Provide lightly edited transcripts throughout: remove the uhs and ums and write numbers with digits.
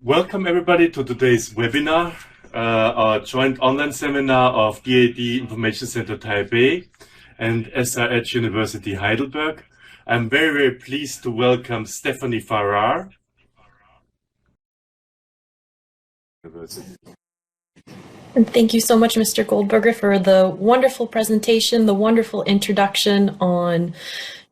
Welcome everybody to today's webinar, our joint online seminar of DAAD Information Center Taipei and SRH University Heidelberg. I'm very pleased to welcome Stephanie Farrar. And thank you so much, Mr. Goldberger, for the wonderful presentation, the wonderful introduction on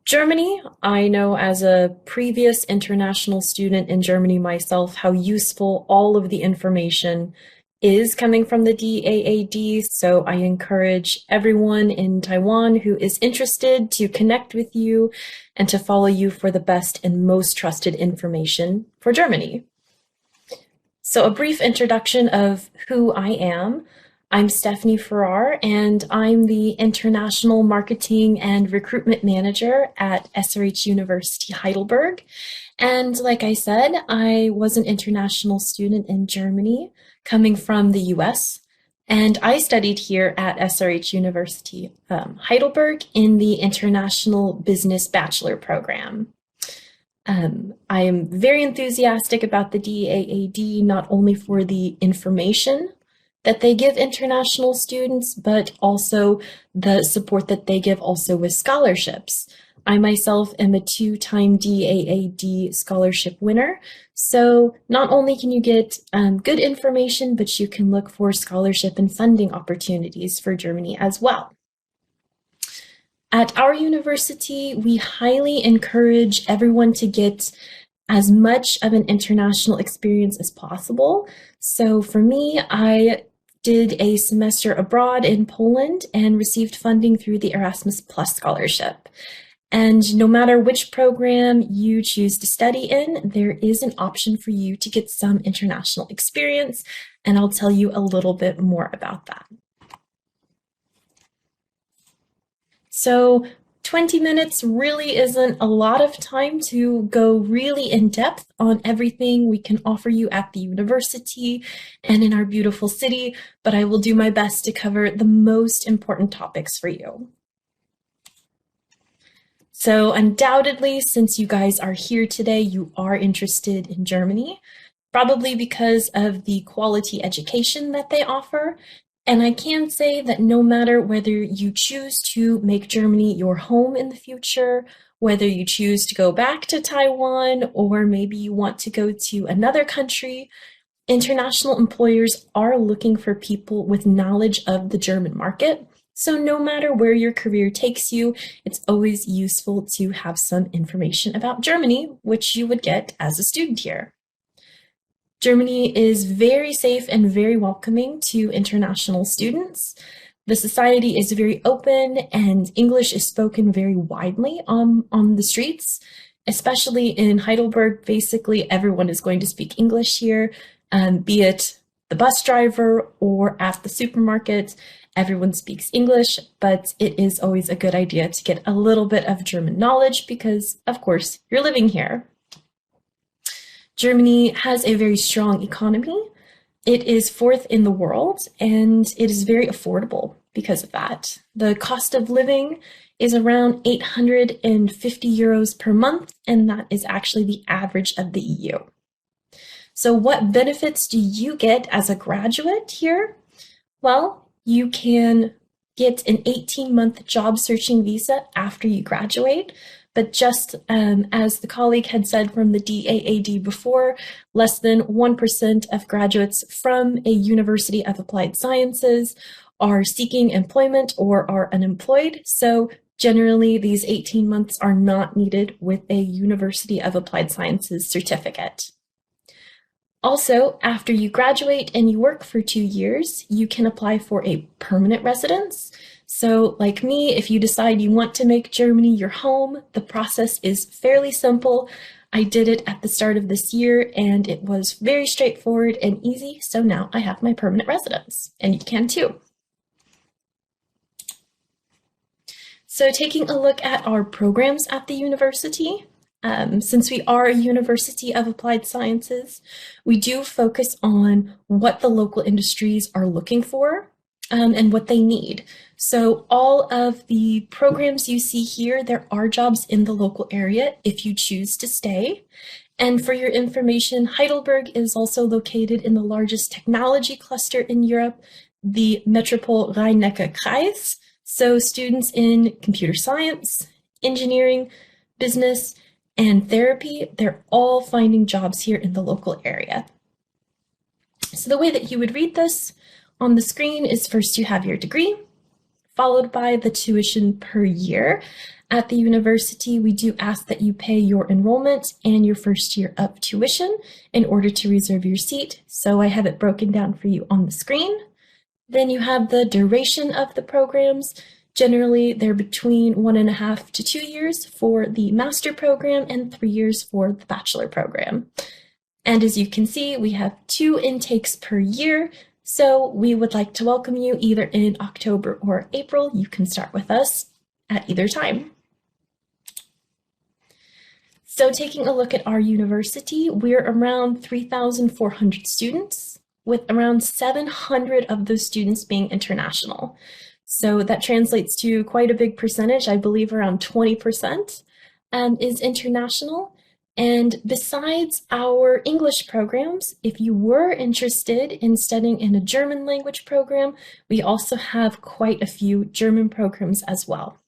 Germany. I know as a previous international student in Germany myself how useful all of the information is coming from the DAAD, so I encourage everyone in Taiwan who is interested to connect with you and to follow you for the best and most trusted information for Germany. So a brief introduction of who I am. I'm Stephanie Farrar, and I'm the International Marketing and Recruitment Manager at SRH University Heidelberg. And like I said, I was an international student in Germany coming from the US, and I studied here at SRH University Heidelberg in the International Business Bachelor Program. I am very enthusiastic about the DAAD, not only for the information that they give international students, but also the support that they give also with scholarships. I myself am a two-time DAAD scholarship winner, so not only can you get good information, but you can look for scholarship and funding opportunities for Germany as well. At our university, we highly encourage everyone to get as much of an international experience as possible. So for me, I did a semester abroad in Poland and received funding through the Erasmus Plus scholarship. And no matter which program you choose to study in, there is an option for you to get some international experience, and I'll tell you a little bit more about that. So 20 minutes really isn't a lot of time to go really in depth on everything we can offer you at the university and in our beautiful city, but I will do my best to cover the most important topics for you. So undoubtedly, since you guys are here today, you are interested in Germany, probably because of the quality education that they offer. And I can say that no matter whether you choose to make Germany your home in the future, whether you choose to go back to Taiwan, or maybe you want to go to another country, international employers are looking for people with knowledge of the German market. So no matter where your career takes you, it's always useful to have some information about Germany, which you would get as a student here. Germany is very safe and very welcoming to international students. The society is very open and English is spoken very widely on the streets, especially in Heidelberg. Basically, everyone is going to speak English here, be it the bus driver or at the supermarket. Everyone speaks English, but it is always a good idea to get a little bit of German knowledge because, of course, you're living here. Germany has a very strong economy. It is fourth in the world, and it is very affordable because of that. The cost of living is around 850 euros per month, and that is actually the average of the EU. So what benefits do you get as a graduate here? Well, you can get an 18-month job searching visa after you graduate. But just as the colleague had said from the DAAD before, less than 1% of graduates from a University of Applied Sciences are seeking employment or are unemployed. So generally, these 18 months are not needed with a University of Applied Sciences certificate. Also, after you graduate and you work for 2 years, you can apply for a permanent residence. So like me, if you decide you want to make Germany your home, the process is fairly simple. I did it at the start of this year and it was very straightforward and easy. So now I have my permanent residence and you can too. So taking a look at our programs at the university, since we are a University of Applied Sciences, we do focus on what the local industries are looking for. and what they need. So all of the programs you see here, there are jobs in the local area if you choose to stay. And for your information, Heidelberg is also located in the largest technology cluster in Europe, the Metropol Rhein-Neckar Kreis. So students in computer science, engineering, business, and therapy, they're all finding jobs here in the local area. So the way that you would read this on the screen is first you have your degree, followed by the tuition per year. At the university, we do ask that you pay your enrollment and your first year of tuition in order to reserve your seat. So I have it broken down for you on the screen. Then you have the duration of the programs. Generally, they're between 1.5 to 2 years for the master program and 3 years for the bachelor program. And as you can see, we have 2 intakes per year. So we would like to welcome you either in October or April. You can start with us at either time. So taking a look at our university, we're around 3,400 students, with around 700 of those students being international. So that translates to quite a big percentage, I believe around 20%, is international. And besides our English programs, if you were interested in studying in a German language program, we also have quite a few German programs as well.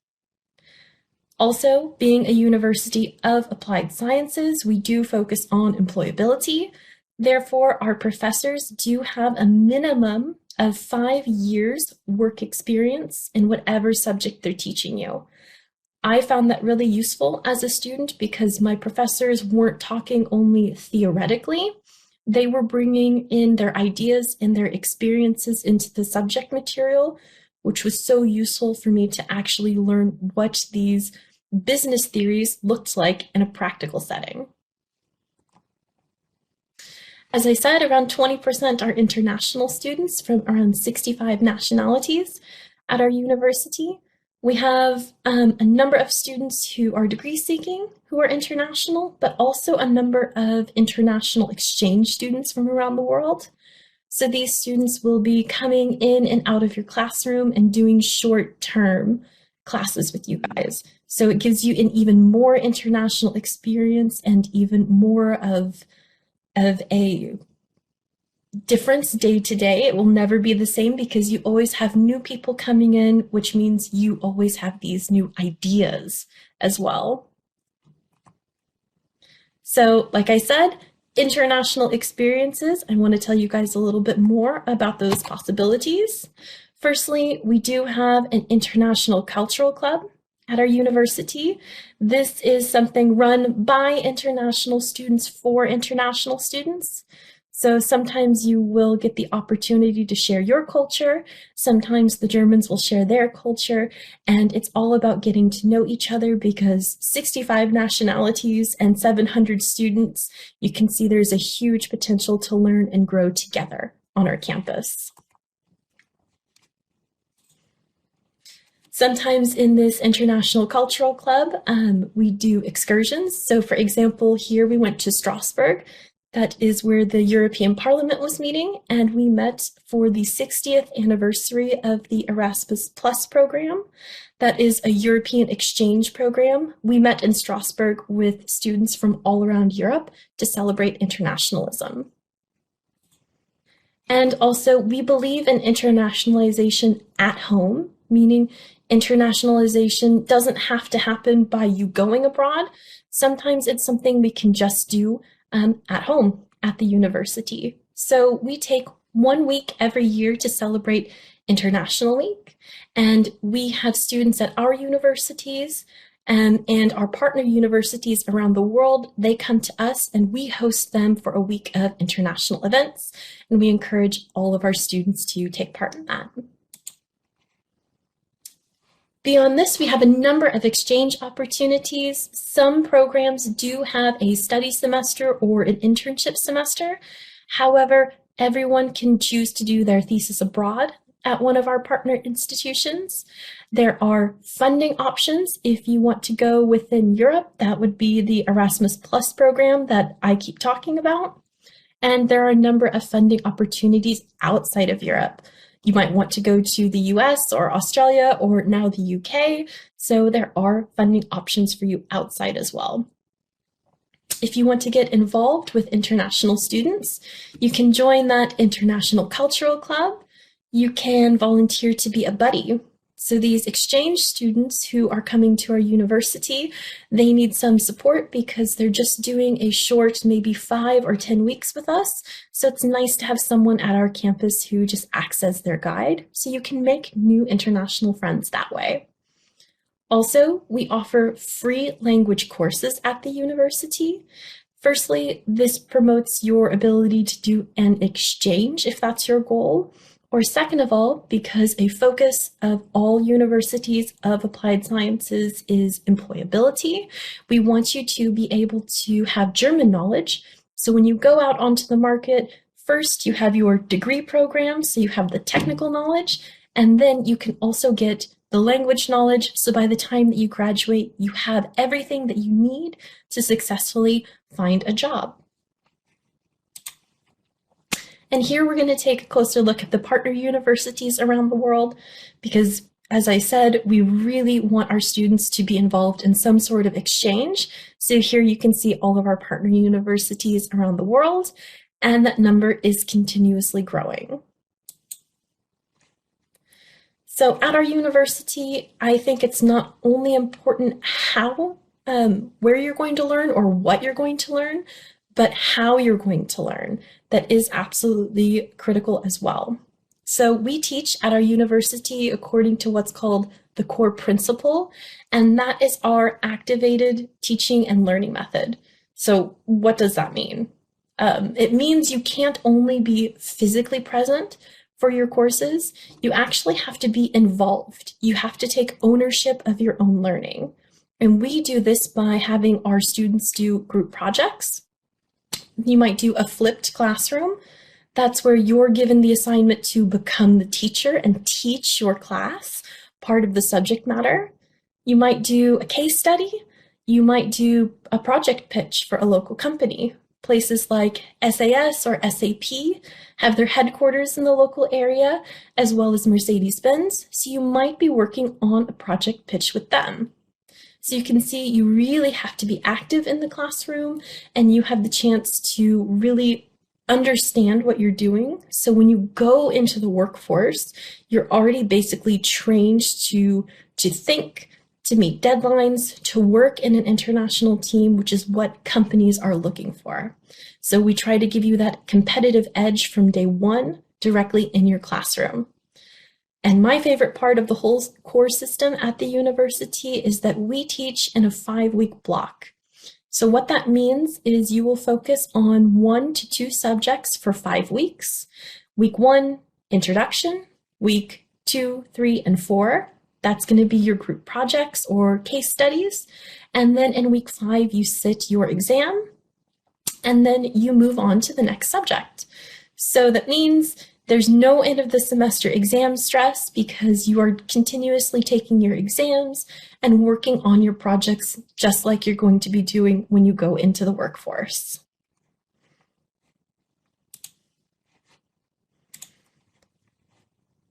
Also, being a university of applied sciences, we do focus on employability. Therefore, our professors do have a minimum of 5 years work experience in whatever subject they're teaching you. I found that really useful as a student because my professors weren't talking only theoretically. They were bringing in their ideas and their experiences into the subject material, which was so useful for me to actually learn what these business theories looked like in a practical setting. As I said, around 20% are international students from around 65 nationalities at our university. We have a number of students who are degree seeking who are international, but also a number of international exchange students from around the world. So these students will be coming in and out of your classroom and doing short-term classes with you guys. So it gives you an even more international experience and even more of a difference day to day. It will never be the same because you always have new people coming in, which means you always have these new ideas as well. So like I said, international experiences, I want to tell you guys a little bit more about those possibilities. Firstly, we do have an international cultural club at our university. This is something run by international students for international students. So sometimes you will get the opportunity to share your culture. Sometimes the Germans will share their culture, and it's all about getting to know each other because 65 nationalities and 700 students, you can see there's a huge potential to learn and grow together on our campus. Sometimes in this International Cultural Club, we do excursions. So for example, here we went to Strasbourg. That is where the European Parliament was meeting, and we met for the 60th anniversary of the Erasmus Plus program. That is a European exchange program. We met in Strasbourg with students from all around Europe to celebrate internationalism. And also, we believe in internationalization at home, meaning internationalization doesn't have to happen by you going abroad. Sometimes it's something we can just do at home at the university. So we take 1 week every year to celebrate International Week, and we have students at our universities and our partner universities around the world. They come to us and we host them for a week of international events, and we encourage all of our students to take part in that. Beyond this, we have a number of exchange opportunities. Some programs do have a study semester or an internship semester. However, everyone can choose to do their thesis abroad at one of our partner institutions. There are funding options if you want to go within Europe. That would be the Erasmus Plus program that I keep talking about. And there are a number of funding opportunities outside of Europe. You might want to go to the US or Australia or now the UK, so there are funding options for you outside as well. If you want to get involved with international students, you can join that International Cultural Club. You can volunteer to be a buddy. So these exchange students who are coming to our university, they need some support because they're just doing a short, maybe 5 or 10 weeks with us. So it's nice to have someone at our campus who just acts as their guide, so you can make new international friends that way. Also, we offer free language courses at the university. Firstly, this promotes your ability to do an exchange if that's your goal. Or second of all, because a focus of all universities of applied sciences is employability, we want you to be able to have German knowledge. So when you go out onto the market, first you have your degree program, so you have the technical knowledge, and then you can also get the language knowledge, so by the time that you graduate, you have everything that you need to successfully find a job. And here we're going to take a closer look at the partner universities around the world, because as I said, we really want our students to be involved in some sort of exchange. So here you can see all of our partner universities around the world, and that number is continuously growing. So at our university, I think it's not only important where you're going to learn or what you're going to learn, but how you're going to learn. That is absolutely critical as well. So we teach at our university according to what's called the core principle, and that is our activated teaching and learning method. So what does that mean? It means you can't only be physically present for your courses, you actually have to be involved. You have to take ownership of your own learning. And we do this by having our students do group projects. You might do a flipped classroom. That's where you're given the assignment to become the teacher and teach your class part of the subject matter. You might do a case study. You might do a project pitch for a local company. Places like SAS or SAP have their headquarters in the local area, as well as Mercedes-Benz, so you might be working on a project pitch with them. So you can see you really have to be active in the classroom, and you have the chance to really understand what you're doing. So when you go into the workforce, you're already basically trained to think, to meet deadlines, to work in an international team, which is what companies are looking for. So we try to give you that competitive edge from day one directly in your classroom. And my favorite part of the whole course system at the university is that we teach in a 5-week block. So what that means is you will focus on 1 to 2 subjects for 5 weeks. Week 1, introduction. Week 2, 3, and 4. That's going to be your group projects or case studies. And then in week 5, you sit your exam, and then you move on to the next subject. So that means there's no end of the semester exam stress because you are continuously taking your exams and working on your projects just like you're going to be doing when you go into the workforce.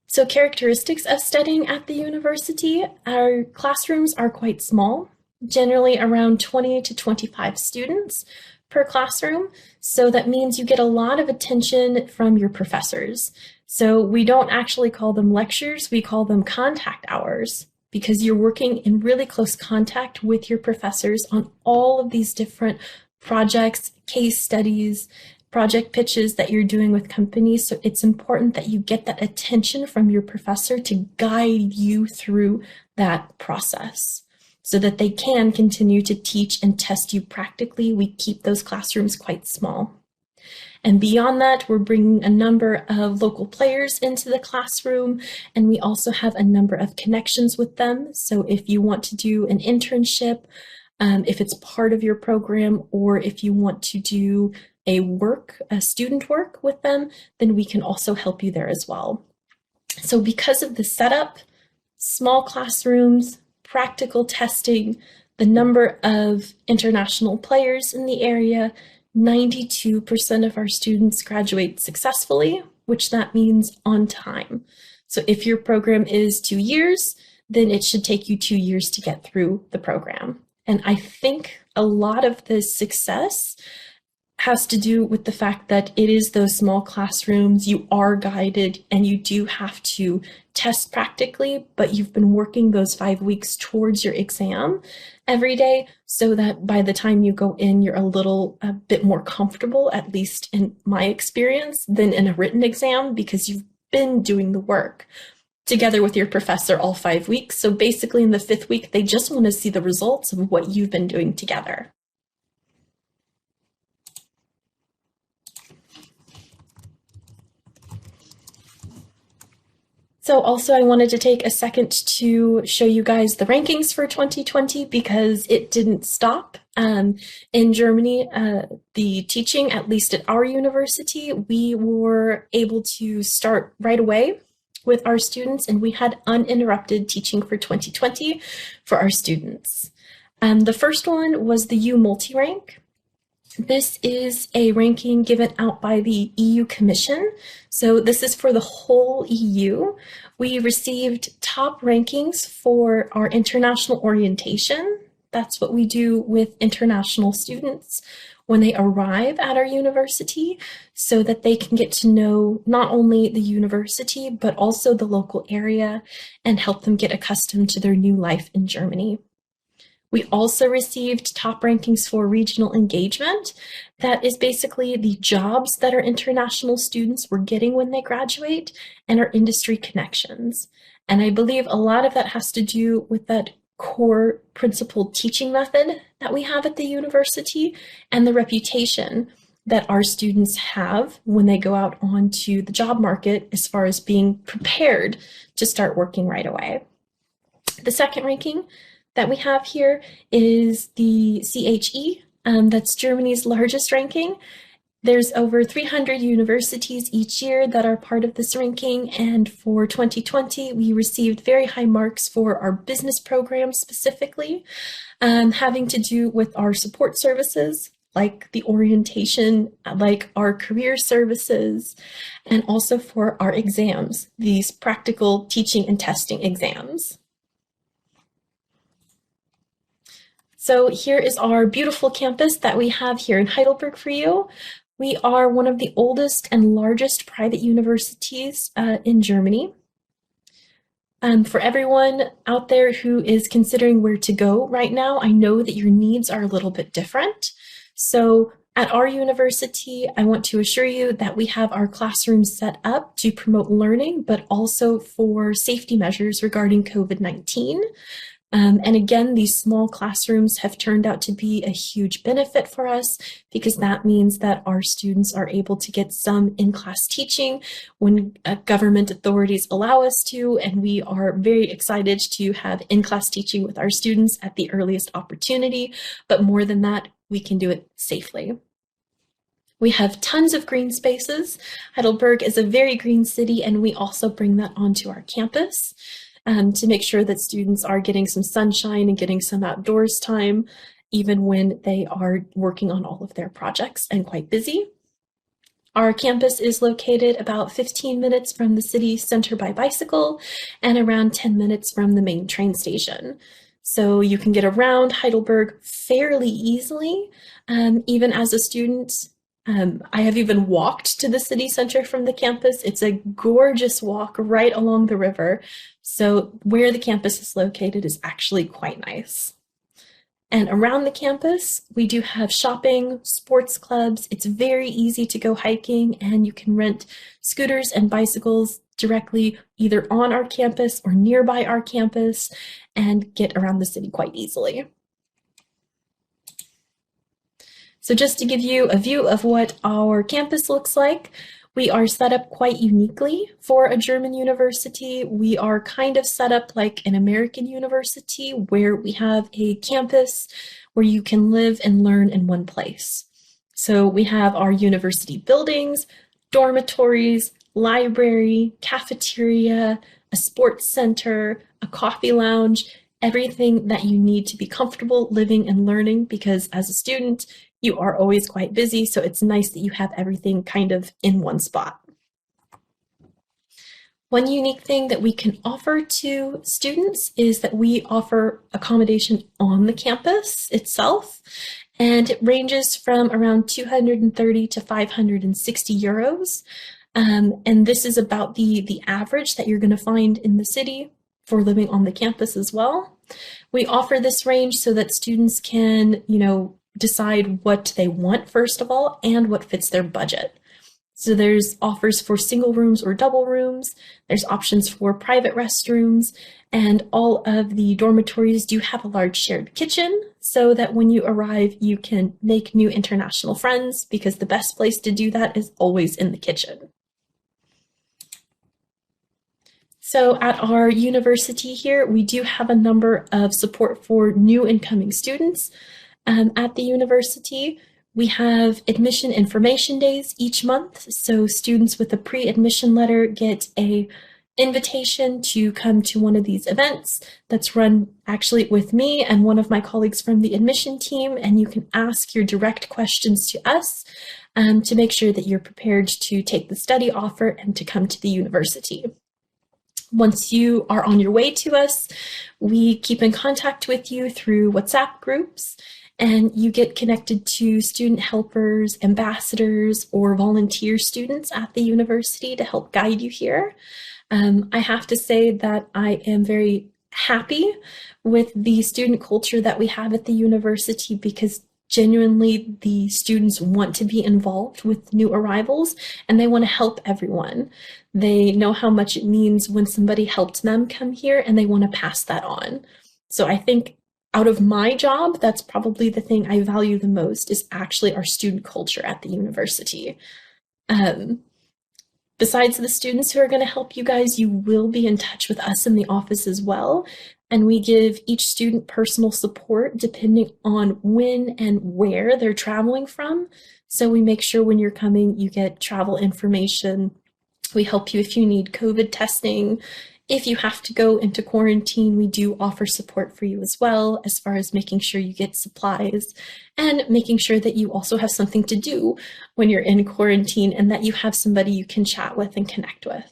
So characteristics of studying at the university, our classrooms are quite small, generally around 20 to 25 students per classroom. So that means you get a lot of attention from your professors. So we don't actually call them lectures, we call them contact hours, because you're working in really close contact with your professors on all of these different projects, case studies, project pitches that you're doing with companies. So it's important that you get that attention from your professor to guide you through that process so that they can continue to teach and test you practically. We keep those classrooms quite small. And beyond that, we're bringing a number of local players into the classroom, and we also have a number of connections with them. So if you want to do an internship, if it's part of your program, or if you want to do a student work with them, then we can also help you there as well. So because of the setup, small classrooms, practical testing, the number of international players in the area, 92% of our students graduate successfully, which that means on time. So if your program is 2 years, then it should take you 2 years to get through the program. And I think a lot of this success has to do with the fact that it is those small classrooms, you are guided, and you do have to test practically, but you've been working those 5 weeks towards your exam every day so that by the time you go in, you're a bit more comfortable, at least in my experience, than in a written exam because you've been doing the work together with your professor all 5 weeks. So basically in the 5th week, they just want to see the results of what you've been doing together. So also I wanted to take a second to show you guys the rankings for 2020 because it didn't stop. In Germany, the teaching, at least at our university, we were able to start right away with our students, and we had uninterrupted teaching for 2020 for our students. The first one was the U Multi-Rank. This is a ranking given out by the EU Commission. So this is for the whole EU. We received top rankings for our international orientation. That's what we do with international students when they arrive at our university so that they can get to know not only the university, but also the local area and help them get accustomed to their new life in Germany. We also received top rankings for regional engagement. That is basically the jobs that our international students were getting when they graduate and our industry connections. And I believe a lot of that has to do with that core principled teaching method that we have at the university and the reputation that our students have when they go out onto the job market as far as being prepared to start working right away. The second ranking that we have here is the CHE. That's Germany's largest ranking. There's over 300 universities each year that are part of this ranking, and for 2020, we received very high marks for our business program specifically, having to do with our support services, like the orientation, like our career services, and also for our exams, these practical teaching and testing exams. So here is our beautiful campus that we have here in Heidelberg for you. We are one of the oldest and largest private universities in Germany. For everyone out there who is considering where to go right now, I know that your needs are a little bit different. So at our university, I want to assure you that we have our classrooms set up to promote learning, but also for safety measures regarding COVID-19. And again, these small classrooms have turned out to be a huge benefit for us because that means that our students are able to get some in-class teaching when government authorities allow us to, and we are very excited to have in-class teaching with our students at the earliest opportunity. But more than that, we can do it safely. We have tons of green spaces. Heidelberg is a very green city, and we also bring that onto our campus. To make sure that students are getting some sunshine and getting some outdoors time, even when they are working on all of their projects and quite busy. Our campus is located about 15 minutes from the city center by bicycle and around 10 minutes from the main train station. So you can get around Heidelberg fairly easily, even as a student. I have even walked to the city center from the campus. It's a gorgeous walk right along the river. So where the campus is located is actually quite nice. And around the campus, we do have shopping, sports clubs. It's very easy to go hiking, and you can rent scooters and bicycles directly either on our campus or nearby our campus and get around the city quite easily. So just to give you a view of what our campus looks like, we are set up quite uniquely for a German university. We are kind of set up like an American university where we have a campus where you can live and learn in one place. So we have our university buildings, dormitories, library, cafeteria, a sports center, a coffee lounge, everything that you need to be comfortable living and learning, because as a student, you are always quite busy, so it's nice that you have everything kind of in one spot. One unique thing that we can offer to students is that we offer accommodation on the campus itself, and it ranges from around 230 to 560 euros. And this is about the average that you're going to find in the city for living on the campus as well. We offer this range so that students can, decide what they want first of all and what fits their budget. So there's offers for single rooms or double rooms. There's options for private restrooms, and all of the dormitories do have a large shared kitchen so that when you arrive, you can make new international friends, because the best place to do that is always in the kitchen. So at our university here, we do have a number of support for new incoming students. At the university, we have admission information days each month. So students with a pre-admission letter get an invitation to come to one of these events that's run actually with me and one of my colleagues from the admission team. And you can ask your direct questions to us to make sure that you're prepared to take the study offer and to come to the university. Once you are on your way to us, we keep in contact with you through WhatsApp groups, and you get connected to student helpers, ambassadors, or volunteer students at the university to help guide you here. I have to say that I am very happy with the student culture that we have at the university, because genuinely the students want to be involved with new arrivals and they want to help everyone. They know how much it means when somebody helped them come here, and they want to pass that on. So I think out of my job, that's probably the thing I value the most, is actually our student culture at the university. Besides the students who are going to help you guys, you will be in touch with us in the office as well. And we give each student personal support depending on when and where they're traveling from. So we make sure when you're coming, you get travel information. We help you if you need COVID testing. If you have to go into quarantine, we do offer support for you as well, as far as making sure you get supplies and making sure that you also have something to do when you're in quarantine, and that you have somebody you can chat with and connect with.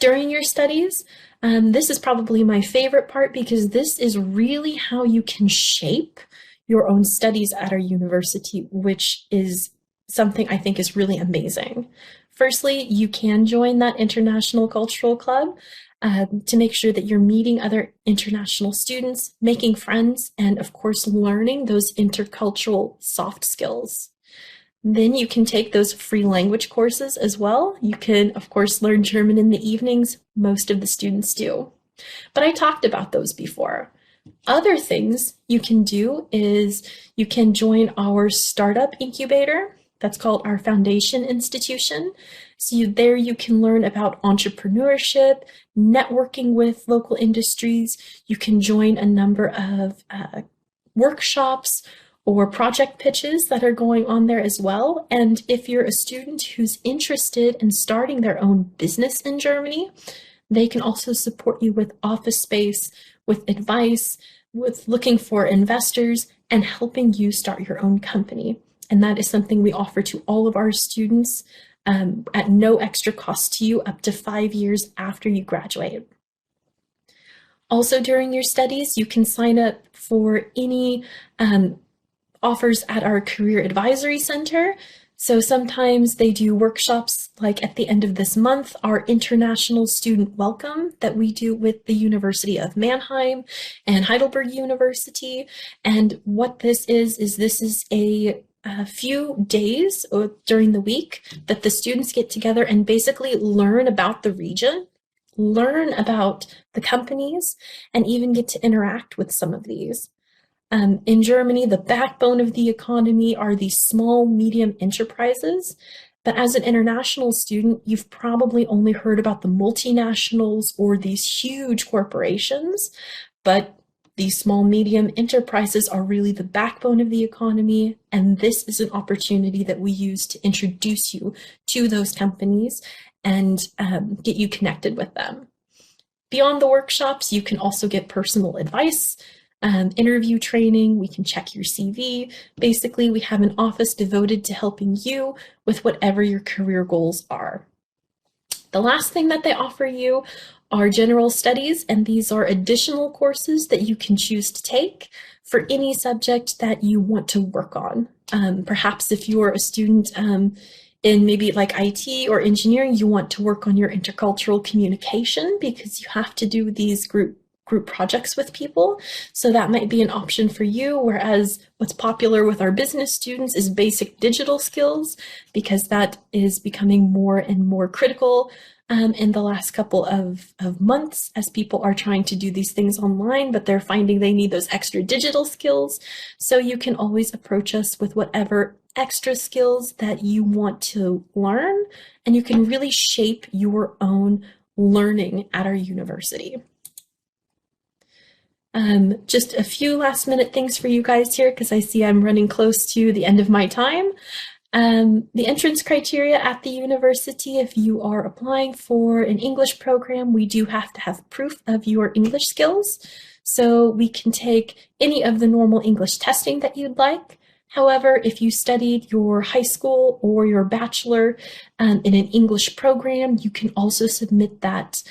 During your studies, this is probably my favorite part, because this is really how you can shape your own studies at our university, which is something I think is really amazing. Firstly, you can join that international cultural club to make sure that you're meeting other international students, making friends, and of course, learning those intercultural soft skills. Then you can take those free language courses as well. You can, of course, learn German in the evenings. Most of the students do. But I talked about those before. Other things you can do is you can join our startup incubator. That's called our foundation institution. So there you can learn about entrepreneurship, networking with local industries. You can join a number of workshops or project pitches that are going on there as well. And if you're a student who's interested in starting their own business in Germany, they can also support you with office space, with advice, with looking for investors, and helping you start your own company. And that is something we offer to all of our students at no extra cost to you, up to 5 years after you graduate. Also, during your studies, you can sign up for any offers at our Career Advisory Center. So sometimes they do workshops, like at the end of this month, our International Student Welcome that we do with the University of Mannheim and Heidelberg University. And what this is a few days during the week that the students get together and basically learn about the region, learn about the companies, and even get to interact with some of these. In Germany, the backbone of the economy are these small, medium enterprises. But as an international student, you've probably only heard about the multinationals or these huge corporations. But these small, medium enterprises are really the backbone of the economy. And this is an opportunity that we use to introduce you to those companies and get you connected with them. Beyond the workshops, you can also get personal advice, interview training. We can check your CV. Basically, we have an office devoted to helping you with whatever your career goals are. The last thing that they offer you are general studies, and these are additional courses that you can choose to take for any subject that you want to work on. Perhaps if you're a student in maybe like IT or engineering, you want to work on your intercultural communication because you have to do these group projects with people. So that might be an option for you, whereas what's popular with our business students is basic digital skills, because that is becoming more and more critical in the last couple of months as people are trying to do these things online, but they're finding they need those extra digital skills. So you can always approach us with whatever extra skills that you want to learn, and you can really shape your own learning at our university. Just a few last minute things for you guys here, because I see I'm running close to the end of my time. The entrance criteria at the university, if you are applying for an English program, we do have to have proof of your English skills. So we can take any of the normal English testing that you'd like. However, if you studied your high school or your bachelor in an English program, you can also submit that,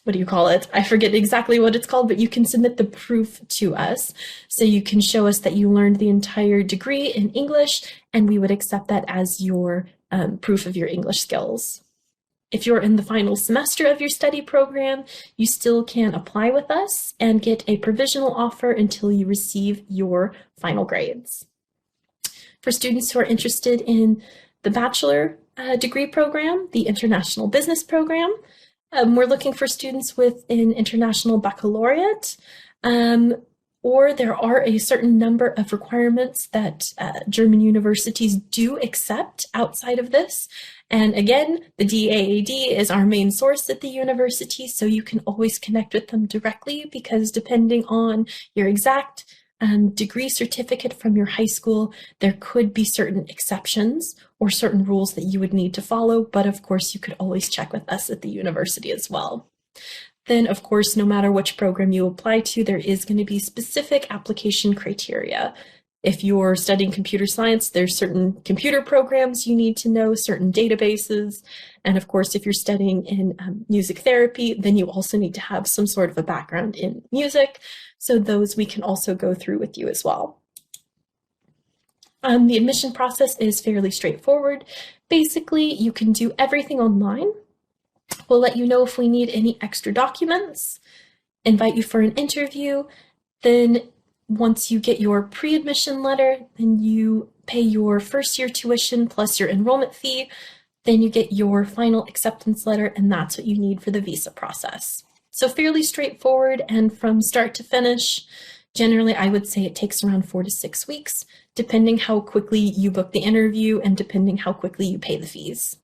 what do you call it? I forget exactly what it's called, but you can submit the proof to us. So you can show us that you learned the entire degree in English, and we would accept that as your proof of your English skills. If you're in the final semester of your study program, you still can apply with us and get a provisional offer until you receive your final grades. For students who are interested in the bachelor degree program, the international business program, we're looking for students with an international baccalaureate, or there are a certain number of requirements that German universities do accept outside of this. And again, the DAAD is our main source at the university, so you can always connect with them directly, because depending on your exact degree certificate from your high school, there could be certain exceptions or certain rules that you would need to follow, but of course you could always check with us at the university as well. Then of course, no matter which program you apply to, there is going to be specific application criteria. If you're studying computer science, there's certain computer programs you need to know, certain databases, and of course if you're studying in music therapy, then you also need to have some sort of a background in music. So those we can also go through with you as well. The admission process is fairly straightforward. Basically, you can do everything online. We'll let you know if we need any extra documents, invite you for an interview. Then once you get your pre-admission letter, then you pay your first year tuition plus your enrollment fee. Then you get your final acceptance letter, and that's what you need for the visa process. So fairly straightforward, and from start to finish, generally I would say it takes around 4 to 6 weeks, depending how quickly you book the interview and depending how quickly you pay the fees.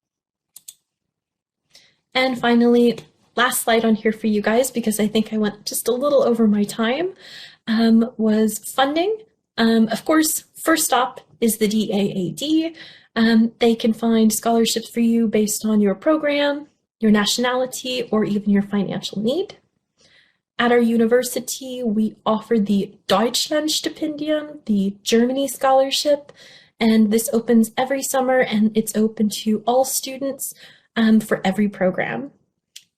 And finally, last slide on here for you guys, because I think I went just a little over my time, was funding. Of course, first stop is the DAAD. They can find scholarships for you based on your program, your nationality, or even your financial need. At our university, we offer the Deutschland Stipendium, the Germany Scholarship, and this opens every summer, and it's open to all students for every program.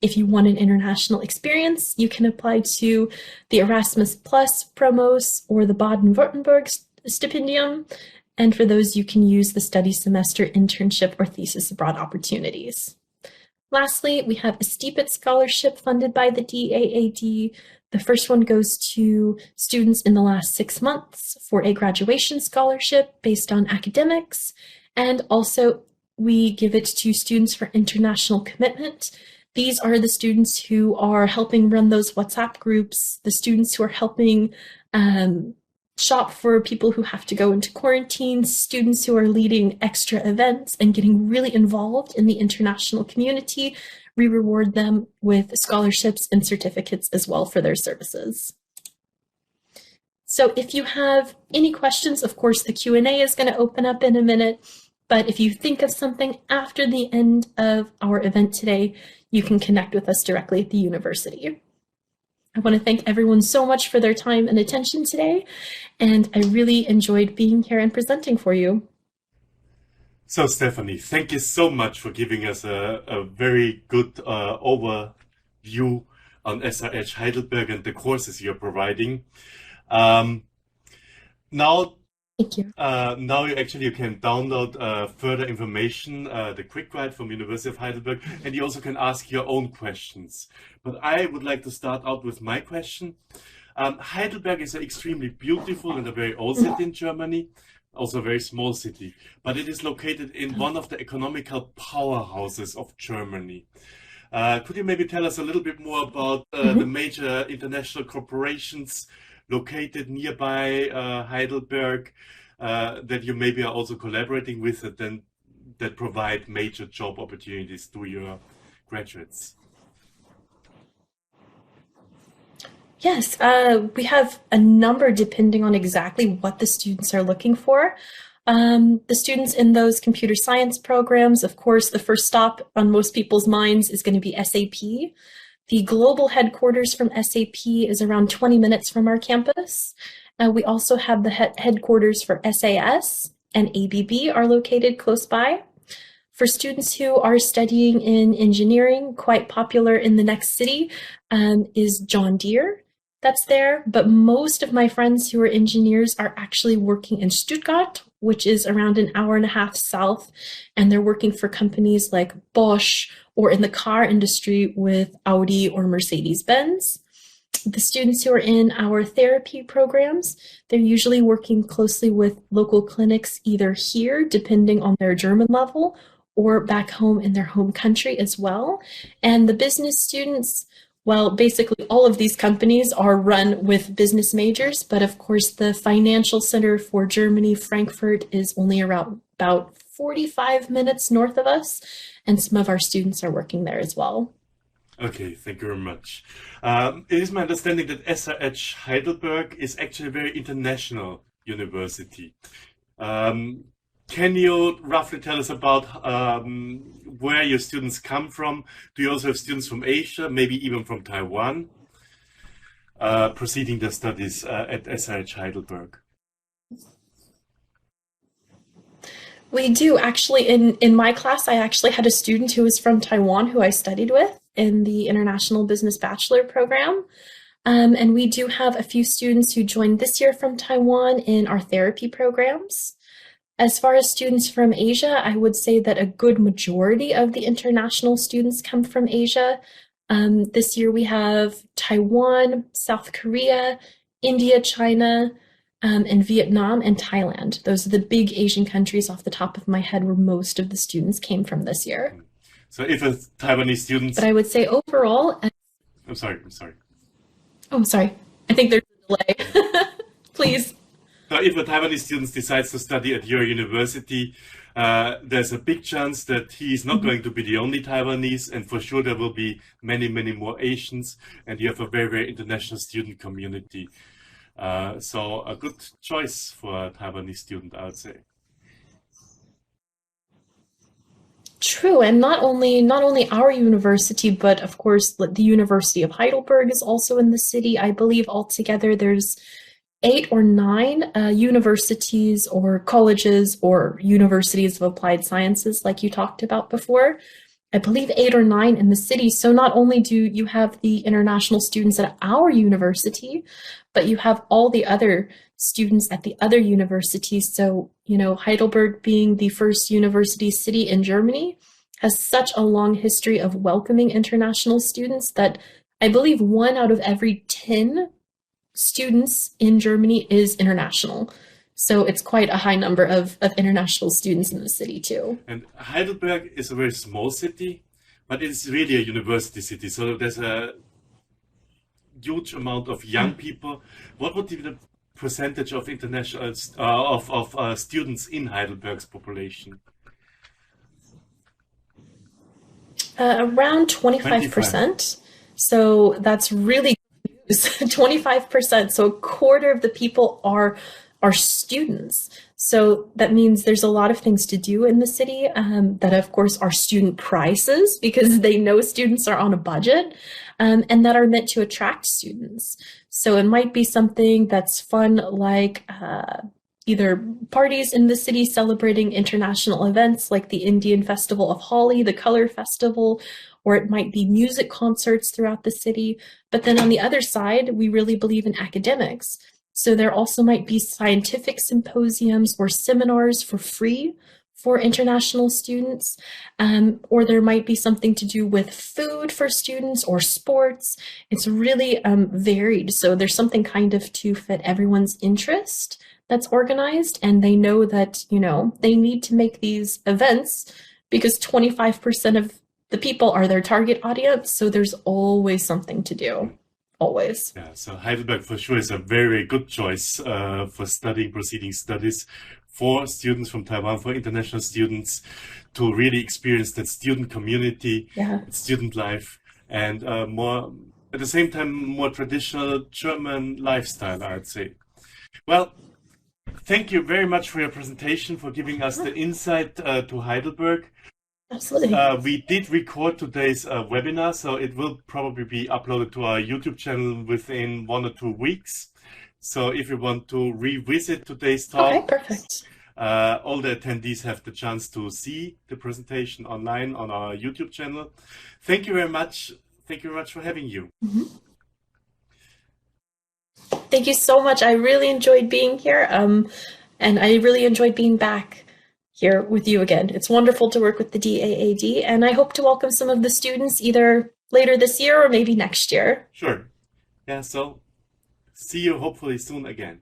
If you want an international experience, you can apply to the Erasmus Plus Promos or the Baden-Württemberg Stipendium, and for those you can use the study semester internship or thesis abroad opportunities. Lastly, we have a Stipend scholarship funded by the DAAD. The first one goes to students in the last 6 months for a graduation scholarship based on academics, and also we give it to students for international commitment. These are the students who are helping run those WhatsApp groups, the students who are helping shop for people who have to go into quarantine, students who are leading extra events and getting really involved in the international community. We reward them with scholarships and certificates as well for their services. So if you have any questions, of course, the Q&A is going to open up in a minute. But if you think of something after the end of our event today, you can connect with us directly at the university. I want to thank everyone so much for their time and attention today, and I really enjoyed being here and presenting for you. So, Stephanie, thank you so much for giving us a very good overview on SRH Heidelberg and the courses you're providing. Now, Thank you. Now you can download further information, the quick guide from University of Heidelberg, and you also can ask your own questions. But I would like to start out with my question. Heidelberg is an extremely beautiful and a very old city in Germany, also a very small city, but it is located in one of the economical powerhouses of Germany. Could you maybe tell us a little bit more about the major international corporations located nearby Heidelberg that you maybe are also collaborating with that provide major job opportunities to your graduates? Yes, we have a number depending on exactly what the students are looking for. The students in those computer science programs, of course, the first stop on most people's minds is going to be SAP. The global headquarters from SAP is around 20 minutes from our campus. We also have the headquarters for SAS and ABB are located close by. For students who are studying in engineering, quite popular in the next city is John Deere. That's there, but most of my friends who are engineers are actually working in Stuttgart, which is around an hour and a half south, and they're working for companies like Bosch or in the car industry with Audi or Mercedes-Benz. The students who are in our therapy programs, they're usually working closely with local clinics either here, depending on their German level, or back home in their home country as well. And the business students, well, basically all of these companies are run with business majors, but of course the financial center for Germany, Frankfurt, is only around about 45 minutes north of us, and some of our students are working there as well. Okay, thank you very much. It is my understanding that SRH Heidelberg is actually a very international university. Can you roughly tell us about where your students come from? Do you also have students from Asia, maybe even from Taiwan, proceeding their studies at SRH Heidelberg? We do. Actually, in my class, I actually had a student who was from Taiwan who I studied with in the International Business Bachelor program. And we do have a few students who joined this year from Taiwan in our therapy programs. As far as students from Asia, I would say that a good majority of the international students come from Asia. This year we have Taiwan, South Korea, India, China, and Vietnam and Thailand. Those are the big Asian countries off the top of my head where most of the students came from this year. So if a Taiwanese student... But I would say overall... I'm sorry. Oh, I'm sorry. I think there's a delay. Please. So if a Taiwanese student decides to study at your university, there's a big chance that he is not going to be the only Taiwanese, and for sure there will be many, many more Asians, and you have a very, very international student community. So a good choice for a Taiwanese student, I would say. True, and not only our university, but of course the University of Heidelberg is also in the city. I believe altogether there's 8 or 9 universities or colleges or universities of applied sciences like you talked about before. I believe 8 or 9 in the city. So not only do you have the international students at our university, but you have all the other students at the other universities. So, you know, Heidelberg being the first university city in Germany has such a long history of welcoming international students that I believe 1 out of every 10 students in Germany is international. So it's quite a high number of international students in the city too. And Heidelberg is a very small city, but it's really a university city. So there's a huge amount of young people. What would be the percentage of international students in Heidelberg's population? Around 25%. So that's really good news. 25%. So a quarter of the people are students. So that means there's a lot of things to do in the city that of course are student prices because they know students are on a budget and that are meant to attract students. So it might be something that's fun like either parties in the city celebrating international events like the Indian Festival of Holi, the Color Festival, or it might be music concerts throughout the city. But then on the other side, we really believe in academics. So there also might be scientific symposiums or seminars for free for international students, or there might be something to do with food for students or sports. It's really varied. So there's something kind of to fit everyone's interest that's organized, and they know that, you know, they need to make these events because 25% of the people are their target audience. So there's always something to do. Always. Yeah, so Heidelberg for sure is a very good choice for studying proceeding studies for students from Taiwan, for international students to really experience that student community, student life, and more, at the same time, more traditional German lifestyle, I'd say. Well, thank you very much for your presentation, for giving us the insight to Heidelberg. Absolutely. We did record today's webinar, so it will probably be uploaded to our YouTube channel within 1 or 2 weeks. So if you want to revisit today's talk, okay, perfect. All the attendees have the chance to see the presentation online on our YouTube channel. Thank you very much. Thank you very much for having you. Thank you so much. I really enjoyed being here, and I really enjoyed being back here with you again. It's wonderful to work with the DAAD, and I hope to welcome some of the students either later this year or maybe next year. Sure. Yeah, so see you hopefully soon again.